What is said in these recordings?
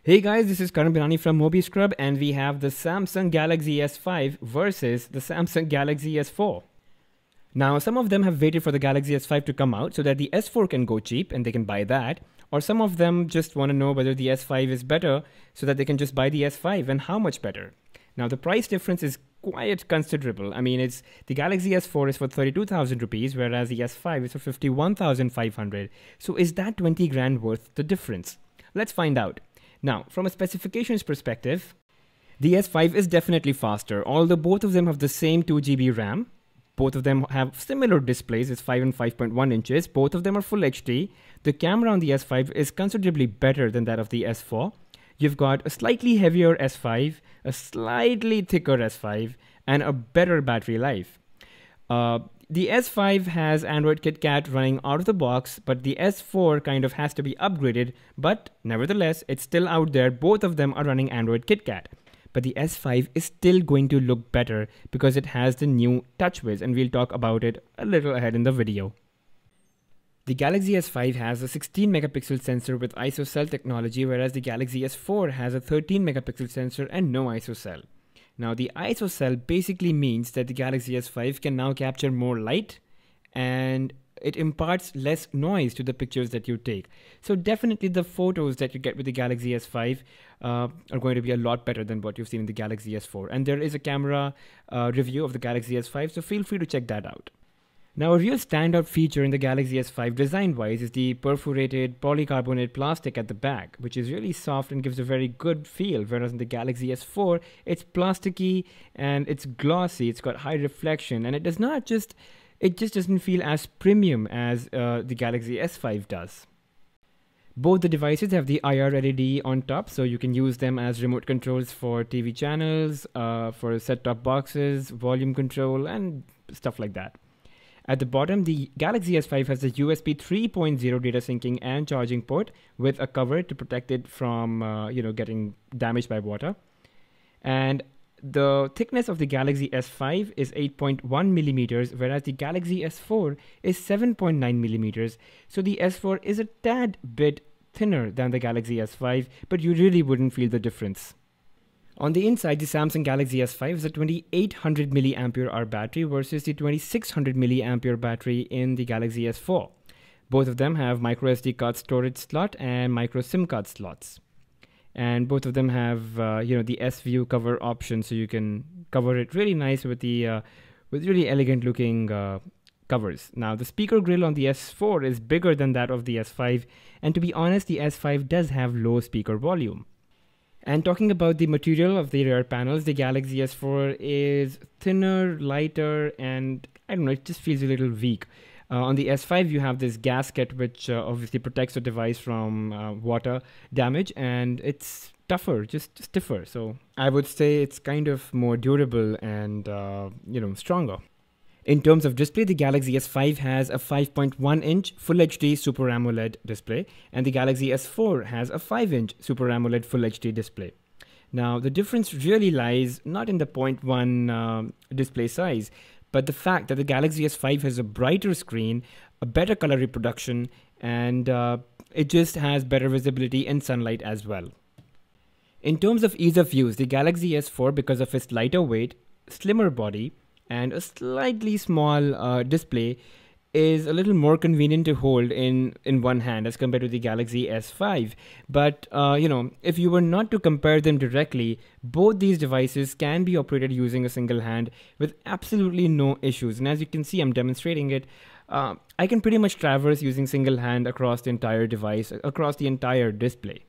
Hey guys, this is Karan Binani from Mobi Scrub, and we have the Samsung Galaxy S5 versus the Samsung Galaxy S4. Now, some of them have waited for the Galaxy S5 to come out so that the S4 can go cheap and they can buy that. Or some of them just want to know whether the S5 is better so that they can just buy the S5 and how much better. Now, the price difference is quite considerable. I mean, the Galaxy S4 is for 32,000 rupees, whereas the S5 is for 51,500. So is that 20 grand worth the difference? Let's find out. Now, from a specifications perspective, the S5 is definitely faster, although both of them have the same 2GB RAM. Both of them have similar displays, it's 5 and 5.1 inches. Both of them are full HD. The camera on the S5 is considerably better than that of the S4. You've got a slightly heavier S5, a slightly thicker S5, and a better battery life. The S5 has Android KitKat running out of the box, but the S4 kind of has to be upgraded, but nevertheless, it's still out there. Both of them are running Android KitKat. But the S5 is still going to look better because it has the new TouchWiz, and we'll talk about it a little ahead in the video. The Galaxy S5 has a 16 megapixel sensor with ISO-cell technology, whereas the Galaxy S4 has a 13 megapixel sensor and no ISO-cell. Now, the ISO-cell basically means that the Galaxy S5 can now capture more light and it imparts less noise to the pictures that you take. So definitely the photos that you get with the Galaxy S5 are going to be a lot better than what you've seen in the Galaxy S4. And there is a camera review of the Galaxy S5, so feel free to check that out. Now, a real standout feature in the Galaxy S5 design-wise is the perforated polycarbonate plastic at the back, which is really soft and gives a very good feel, whereas in the Galaxy S4, it's plasticky and it's glossy, it's got high reflection, and it just doesn't feel as premium as the Galaxy S5 does. Both the devices have the IR LED on top, so you can use them as remote controls for TV channels, for set-top boxes, volume control, and stuff like that. At the bottom, the Galaxy S5 has a USB 3.0 data syncing and charging port with a cover to protect it from getting damaged by water. And the thickness of the Galaxy S5 is 8.1 millimeters, whereas the Galaxy S4 is 7.9 millimeters. So the S4 is a tad bit thinner than the Galaxy S5, but you really wouldn't feel the difference. On the inside, the Samsung Galaxy S5 is a 2800 mAh battery versus the 2600 mAh battery in the Galaxy S4. Both of them have micro SD card storage slot and micro SIM card slots. And both of them have the S-View cover option, so you can cover it really nice with the with really elegant looking covers. Now, the speaker grill on the S4 is bigger than that of the S5, and to be honest, the S5 does have low speaker volume. And talking about the material of the rear panels, the Galaxy S4 is thinner, lighter, and I don't know, it just feels a little weak. On the S5, you have this gasket which obviously protects the device from water damage, and it's tougher, just stiffer. So I would say it's kind of more durable and stronger. In terms of display, the Galaxy S5 has a 5.1-inch Full HD Super AMOLED display, and the Galaxy S4 has a 5-inch Super AMOLED Full HD display. Now, the difference really lies not in the 0.1 display size, but the fact that the Galaxy S5 has a brighter screen, a better color reproduction, and it just has better visibility in sunlight as well. In terms of ease of use, the Galaxy S4, because of its lighter weight, slimmer body, and a slightly small display, is a little more convenient to hold in one hand as compared to the Galaxy S5. But if you were not to compare them directly, both these devices can be operated using a single hand with absolutely no issues. And as you can see, I'm demonstrating it. I can pretty much traverse using single hand across the entire device, across the entire display.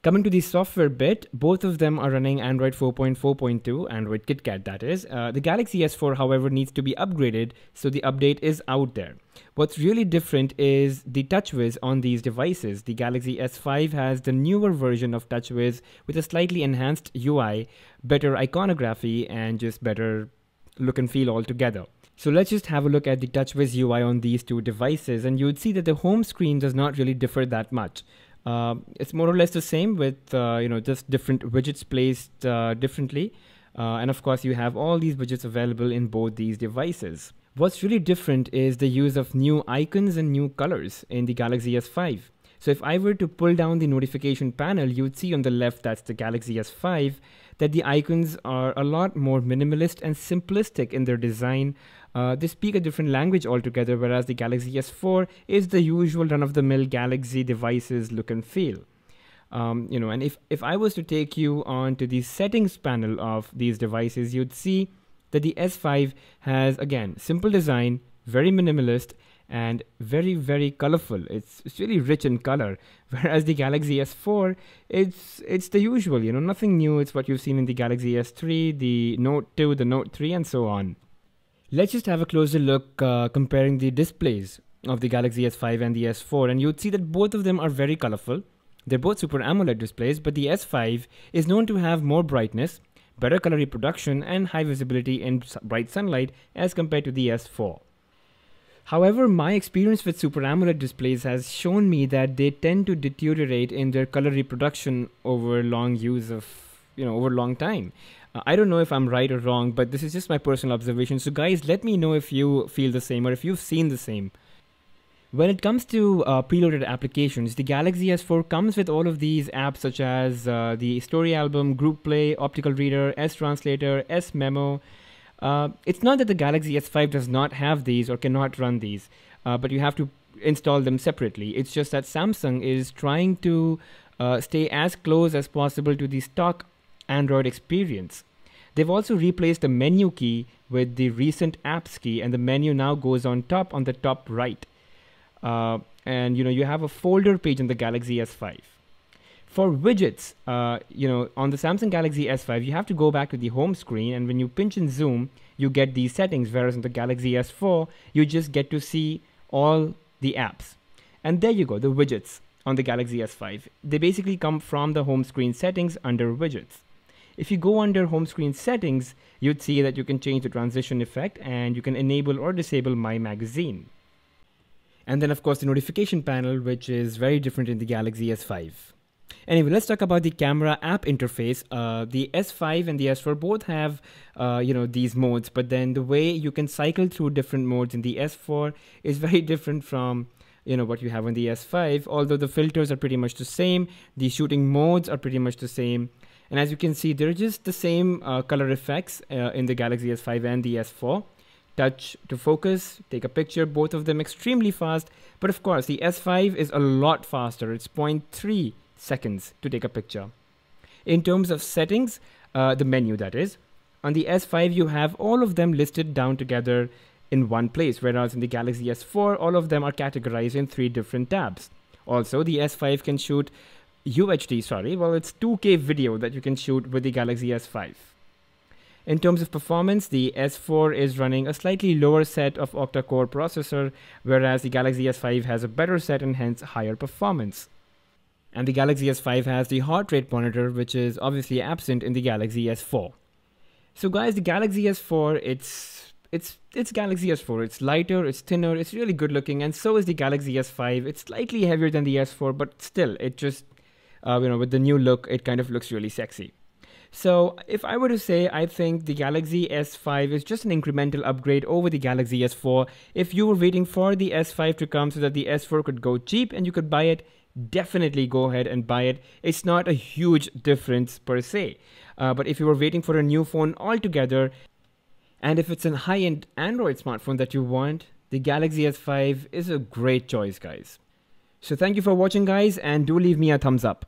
Coming to the software bit, both of them are running Android 4.4.2, Android KitKat that is. The Galaxy S4, however, needs to be upgraded, so the update is out there. What's really different is the TouchWiz on these devices. The Galaxy S5 has the newer version of TouchWiz with a slightly enhanced UI, better iconography, and just better look and feel altogether. So let's just have a look at the TouchWiz UI on these two devices, and you would see that the home screen does not really differ that much. It's more or less the same with just different widgets placed differently, and of course you have all these widgets available in both these devices. What's really different is the use of new icons and new colors in the Galaxy S5. So if I were to pull down the notification panel, you would see on the left, that's the Galaxy S5, that the icons are a lot more minimalist and simplistic in their design. They speak a different language altogether, whereas the Galaxy S4 is the usual run-of-the-mill Galaxy devices look and feel. And if I was to take you on to the settings panel of these devices, you'd see that the S5 has, again, simple design, very minimalist, and very, very colorful. It's really rich in color, whereas the Galaxy S4, it's the usual, nothing new. It's what you've seen in the Galaxy S3, the Note 2, the Note 3, and so on. Let's just have a closer look comparing the displays of the Galaxy S5 and the S4, and you'd see that both of them are very colorful. They're both Super AMOLED displays, but the S5 is known to have more brightness, better color reproduction, and high visibility in bright sunlight as compared to the S4. However, my experience with Super AMOLED displays has shown me that they tend to deteriorate in their color reproduction over long use of, over long time. I don't know if I'm right or wrong, but this is just my personal observation. So guys, let me know if you feel the same or if you've seen the same. When it comes to preloaded applications, the Galaxy S4 comes with all of these apps such as the Story Album, Group Play, Optical Reader, S-Translator, S-Memo. It's not that the Galaxy S5 does not have these or cannot run these, but you have to install them separately. It's just that Samsung is trying to stay as close as possible to the stock Android experience. They've also replaced the menu key with the recent apps key, and the menu now goes on the top right. And you have a folder page on the Galaxy S5. For widgets, on the Samsung Galaxy S5, you have to go back to the home screen, and when you pinch and zoom, you get these settings, whereas on the Galaxy S4, you just get to see all the apps. And there you go, the widgets on the Galaxy S5. They basically come from the home screen settings under widgets. If you go under home screen settings, you'd see that you can change the transition effect, and you can enable or disable My Magazine. And then, of course, the notification panel, which is very different in the Galaxy S5. Anyway, let's talk about the camera app interface. The S5 and the S4 both have, these modes, but then the way you can cycle through different modes in the S4 is very different from, what you have on the S5. Although the filters are pretty much the same, the shooting modes are pretty much the same. And as you can see, they're just the same color effects in the Galaxy S5 and the S4. Touch to focus, take a picture, both of them extremely fast. But of course, the S5 is a lot faster. It's 0.3 seconds to take a picture. In terms of settings, the menu that is, on the S5 you have all of them listed down together in one place, whereas in the Galaxy S4 all of them are categorized in 3 different tabs. Also, the S5 can shoot it's 2K video that you can shoot with the Galaxy S5. In terms of performance, the S4 is running a slightly lower set of octa-core processor, whereas the Galaxy S5 has a better set and hence higher performance. And the Galaxy S5 has the heart rate monitor, which is obviously absent in the Galaxy S4. So guys, the Galaxy S4, it's Galaxy S4. It's lighter, it's thinner, it's really good looking, and so is the Galaxy S5. It's slightly heavier than the S4, but still, it just, with the new look, it kind of looks really sexy. So if I were to say, I think the Galaxy S5 is just an incremental upgrade over the Galaxy S4. If you were waiting for the S5 to come so that the S4 could go cheap and you could buy it, definitely go ahead and buy it. It's not a huge difference per se. But if you were waiting for a new phone altogether, and if it's a high-end Android smartphone that you want, the Galaxy S5 is a great choice, guys. So thank you for watching, guys, and do leave me a thumbs up.